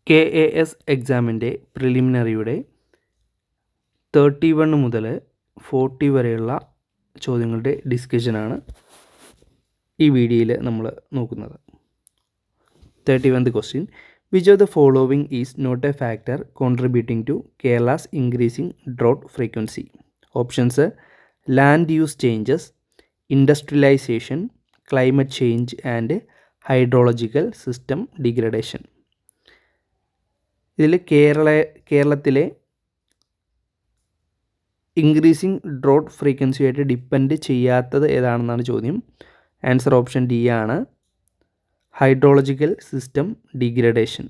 KAS എക്സാമിൻ്റെ പ്രിലിമിനറിയുടെ 31 മുതൽ 40 വരെയുള്ള ചോദ്യങ്ങളുടെ ഡിസ്കഷനാണ് ഈ വീഡിയോയിൽ നമ്മൾ നോക്കുന്നത്. 31th question. Which of the following is not a factor contributing to Kerala's increasing drought frequency? Options: land use changes, industrialization, climate change and hydrological system degradation. ഇതിൽ കേരളത്തിലെ ഇൻക്രീസിങ് ഡ്രോട്ട് ഫ്രീക്വൻസിയായിട്ട് ഡിപ്പെൻഡ് ചെയ്യാത്തത് ഏതാണെന്നാണ് ചോദ്യം. ആൻസർ ഓപ്ഷൻ ഡി ആണ്, hydrological system degradation.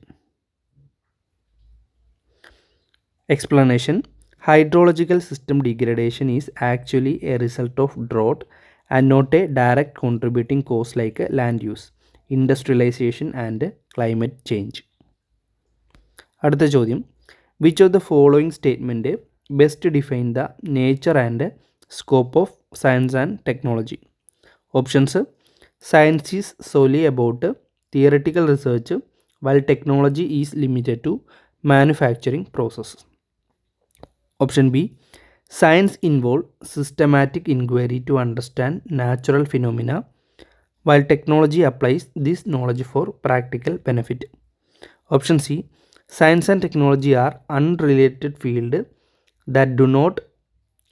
Explanation: hydrological system degradation is actually a result of drought and not a direct contributing cause like land use, industrialization and climate change. അടുത്ത ചോദ്യം, which of the following statement best define the nature and scope of science and technology? Options: science is solely about theoretical research while technology is limited to manufacturing process. Option B, science involve systematic inquiry to understand natural phenomena while technology applies this knowledge for practical benefit. Option C, science and technology are unrelated field that do not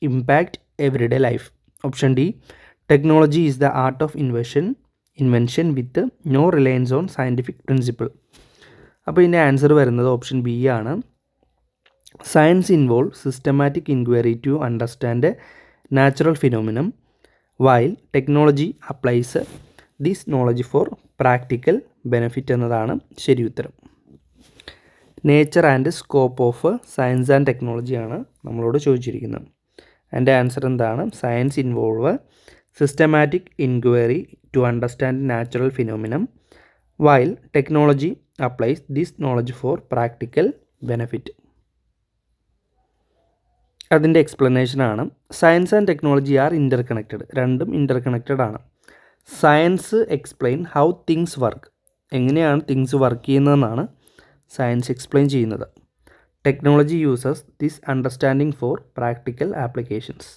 impact everyday life. Option D, technology is the art of invention with no reliance on scientific principle. അപ്പോൾ ഇതിൻ്റെ answer വരുന്നത് option B ആണ്. Science involve systematic inquiry to understand natural phenomenon while technology applies this knowledge for practical benefit എന്നതാണ് ശരി ഉത്തരം. Nature and scope of science and ടെക്നോളജിയാണ് നമ്മളോട് ചോദിച്ചിരിക്കുന്നത്. അതിൻ്റെ ആൻസർ എന്താണ്? Science involve systematic inquiry to understand natural phenomenon while technology applies this knowledge for practical benefit. അതിൻ്റെ എക്സ്പ്ലനേഷനാണ്, science and technology are interconnected. രണ്ടും ഇൻ്റർ കണക്റ്റഡ് ആണ്. Science explain how things work, എങ്ങനെയാണ് തിങ്സ് വർക്ക് ചെയ്യുന്നതെന്നാണ് science explain ചെയ്യുന്നത്. Technology uses this understanding for practical applications.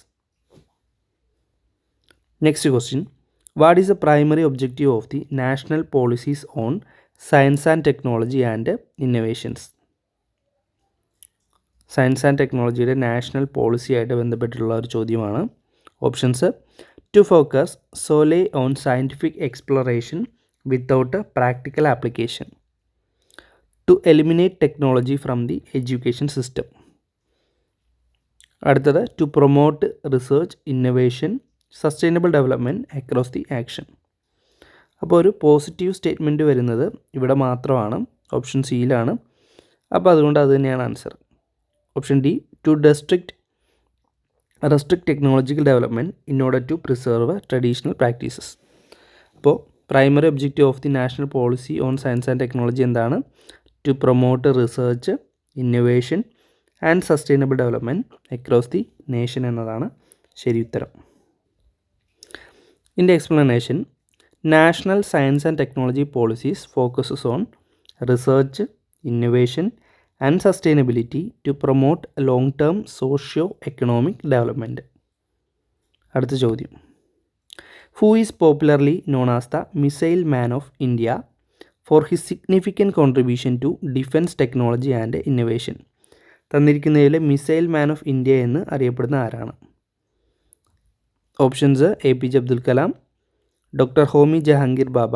Next question, what is the primary objective of the national policies on science and technology and innovations? Science and ടെക്നോളജിയുടെ national പോളിസിയായിട്ട് ബന്ധപ്പെട്ടുള്ള ഒരു ചോദ്യമാണ്. Options: to focus solely on scientific exploration without practical application, to eliminate technology from the education system. അടുത്തത് to promote research, innovation, sustainable development across the action. അപ്പോൾ ഒരു positive statement വരുന്നത് ഇവിടെ മാത്രമാണ്, ഓപ്ഷൻ സിയിലാണ്. അപ്പോൾ അതുകൊണ്ട് അത് തന്നെയാണ് answer. Option D, to restrict technological development in order to preserve traditional practices. അപ്പോൾ primary objective of the national policy on science and technology എന്താണ്? To promote research, innovation and sustainable development across the nation എന്നതാണ് ശരി ഉത്തരം. ഇതിൻ്റെ explanation, national science and technology policies focuses on research, innovation and sustainability to promote long term socio economic development. അടുത്ത ചോദ്യം, who is popularly known as the missile man of India for his significant contribution to defence technology and innovation? തന്നിരിക്കുന്നതിൽ missile man of India എന്ന് അറിയപ്പെടുന്ന ആരാണ്? Options: APJ Abdul Kalam, doctor Homi Jehangir Bhabha,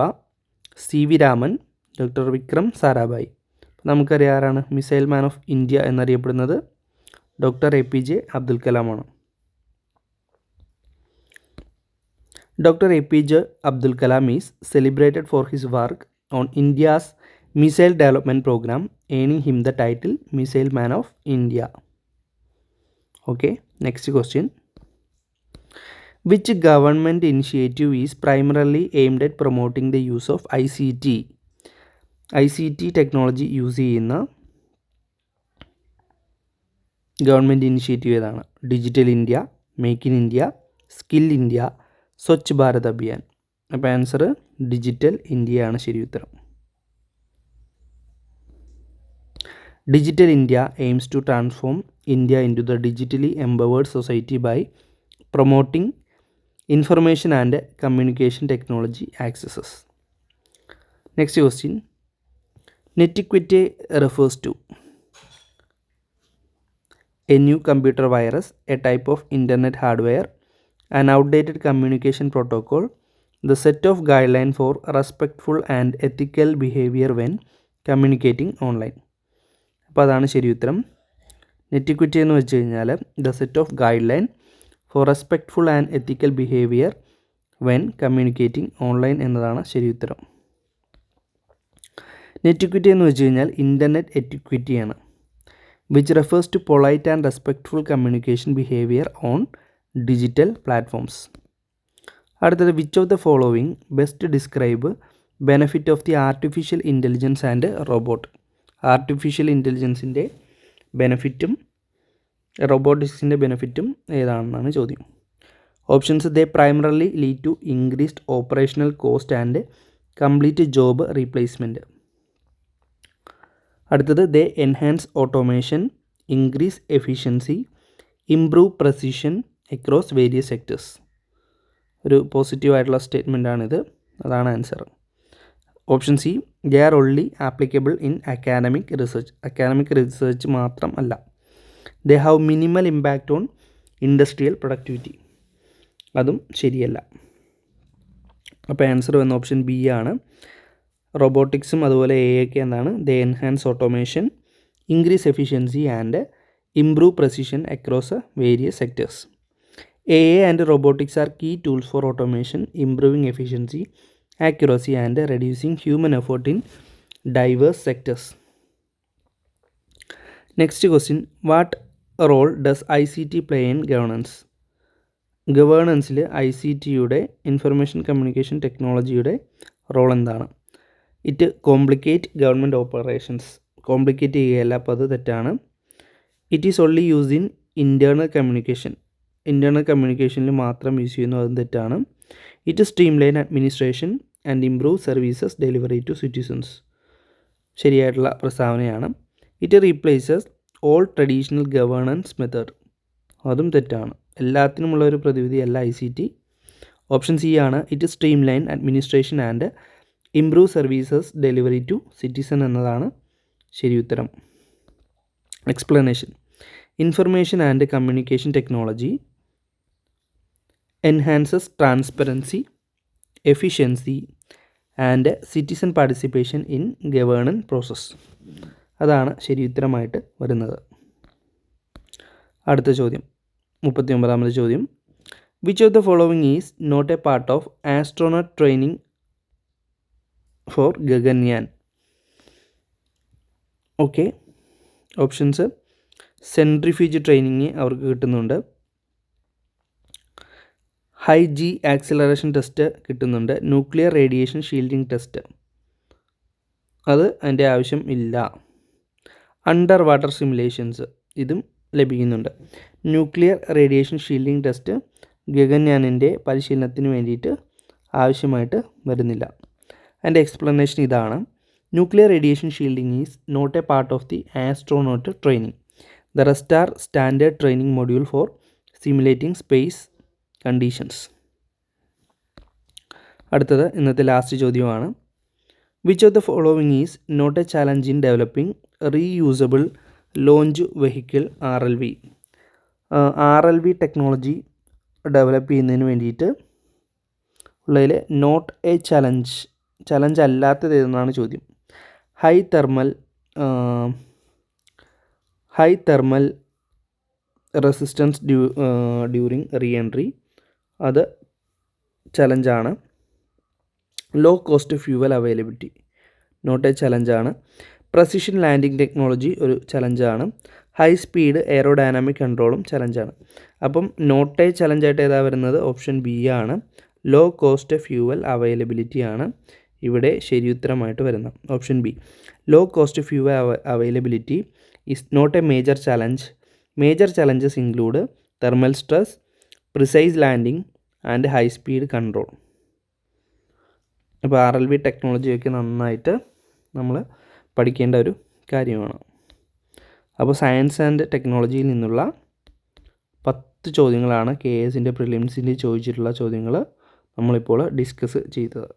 CV Raman, doctor Vikram Sarabhai. നമുക്കറിയാം ആരാണ് missile man of India എന്നറിയപ്പെടുന്നത്? Doctor APJ Abdul കലാമാണ്. Doctor APJ Abdul Kalam is celebrated for his work on India's missile development program, earning him the title Missile Man of India. Okay, next question. Which government initiative is primarily aimed at promoting the use of ICT technology use ചെയ്യുന്ന government initiative ഏതാണ്? Digital India, make in India, skill India, Swachh Bharat Abhiyan. അപ്പോൾ answer digital ഇന്ത്യയാണ് ശരി ഉത്തരം. Digital India aims to transform India into the digitally empowered society by promoting information and communication technology accesses. Next question. Netiquette refers to a new computer virus, a type of internet hardware, an outdated communication protocol, the set of guidelines for respectful and ethical behavior when communicating online. അപ്പോൾ അതാണ് ശരി ഉത്തരം. നെറ്റിക്വിറ്റി എന്ന് വെച്ച് കഴിഞ്ഞാൽ the set of guideline for respectful and ethical behaviour when communicating online എന്നതാണ് ശരി ഉത്തരം. നെറ്റിക്വിറ്റി എന്ന് വെച്ച് കഴിഞ്ഞാൽ ഇൻ്റർനെറ്റ് എറ്റിക്വിറ്റിയാണ്, which refers to polite and respectful communication behavior on digital platforms. അടുത്തത്, which of the following best describe benefit of the artificial intelligence and robot? Artificial ഇൻ്റലിജൻസിൻ്റെ ബെനഫിറ്റും റോബോട്ടിക്സിൻ്റെ ബെനഫിറ്റും ഏതാണെന്നാണ് ചോദ്യം. Options: they primarily lead to increased operational cost and complete job replacement. അടുത്തത്, they enhance automation, increase efficiency, improve precision across various sectors. ഒരു പോസിറ്റീവായിട്ടുള്ള സ്റ്റേറ്റ്മെൻറ്റാണിത്, അതാണ് answer. Option C, they are only applicable in academic research. Academic research മാത്രം അല്ല. They have minimal impact on industrial productivity. അതും ശരിയല്ല. അപ്പോൾ ആൻസർ വന്ന ഓപ്ഷൻ ബി ആണ്. റോബോട്ടിക്സും അതുപോലെ എ ഒക്കെ എന്താണ്? They enhance automation, increase efficiency and improve precision across various sectors. AI and robotics are key tools for automation, improving efficiency, accuracy and reducing human effort in diverse sectors. Next question, what role does ICT play in governance? ഗവേണൻസിൽ ICTയുടെ information communication ടെക്നോളജിയുടെ role എന്താണ്? It complicate government operations. Complicate ചെയ്യുകയല്ല, അപ്പോൾ അത് തെറ്റാണ്. It is only use in internal communication. Internal കമ്മ്യൂണിക്കേഷനിൽ മാത്രം യൂസ് ചെയ്യുന്നു, അതും തെറ്റാണ്. It streamline administration and improve services delivery to citizens. ശരിയായിട്ടുള്ള പ്രസ്താവനയാണ്. It replaces all traditional governance method. അതും തെറ്റാണ്. എല്ലാത്തിനുമുള്ള ഒരു പ്രതിവിധിയല്ല ICT. ഓപ്ഷൻ സി ആണ്. It streamline administration and improve services delivery to citizen എന്നതാണ് ശരി ഉത്തരം. Explanation: information and communication technology enhances transparency, efficiency and citizen participation in governance process. അതാണ് ശരി ഉത്തരമായിട്ട് വരുന്നത്. അടുത്ത ചോദ്യം, 39ാമത്തെ ചോദ്യം. Which of the following is not a part of astronaut training for Gaganyaan? Okay, options: centrifuge training അവർക്ക് കിട്ടുന്നുണ്ട്, high G acceleration test കിട്ടുന്നുണ്ട്, ന്യൂക്ലിയർ റേഡിയേഷൻ ഷീൽഡിംഗ് ടെസ്റ്റ് അത് അതിൻ്റെ ആവശ്യം ഇല്ല, അണ്ടർ വാട്ടർ സിമുലേഷൻസ് ഇതും ലഭിക്കുന്നുണ്ട്. ന്യൂക്ലിയർ റേഡിയേഷൻ ഷീൽഡിംഗ് ടെസ്റ്റ് ഗഗൻയാനിൻ്റെ പരിശീലനത്തിന് വേണ്ടിയിട്ട് ആവശ്യമായിട്ട് വരുന്നില്ല. അതിൻ്റെ എക്സ്പ്ലനേഷൻ ഇതാണ്. Nuclear radiation shielding is not a part of the astronaut training. The rest are standard training module for simulating space conditions. അടുത്തത് ഇന്നത്തെ ലാസ്റ്റ് ചോദ്യമാണ്. Which of the following is not a challenge in developing reusable launch vehicle RLV? RLV technology develop ചെയ്യുന്നതിന് വേണ്ടിയിട്ട് ഉള്ളതിൽ not a challenge അല്ലാത്തത് ഏതെന്നാണ് ചോദ്യം. High thermal resistance during reentry, അത് ചലഞ്ചാണ്. Low cost fuel availability not a ചലഞ്ചാണ്. Precision landing technology ഒരു ചലഞ്ചാണ്. ഹൈ സ്പീഡ് എയറോഡൈനാമിക് കൺട്രോളും ചലഞ്ചാണ്. അപ്പം നോട്ട് എ ചലഞ്ചായിട്ട് ഏതാ വരുന്നത്? ഓപ്ഷൻ ബി ആണ്. ലോ കോസ്റ്റ് ഫ്യൂവൽ അവൈലബിലിറ്റി ആണ് ഇവിടെ ശരിയുത്തരമായിട്ട് വരുന്നത്. Option B, low cost fuel availability is not a major challenge. Major challenges include thermal stress, precise landing and high speed control. അപ്പോൾ RLV ടെക്നോളജിയൊക്കെ നന്നായിട്ട് നമ്മൾ പഠിക്കേണ്ട ഒരു കാര്യമാണ്. അപ്പോൾ സയൻസ് ആൻഡ് ടെക്നോളജിയിൽ നിന്നുള്ള 10 ചോദ്യങ്ങളാണ് KS പ്രിലിംസിൻ്റെ ചോദിച്ചിട്ടുള്ള ചോദ്യങ്ങൾ നമ്മളിപ്പോൾ ഡിസ്കസ് ചെയ്തത്.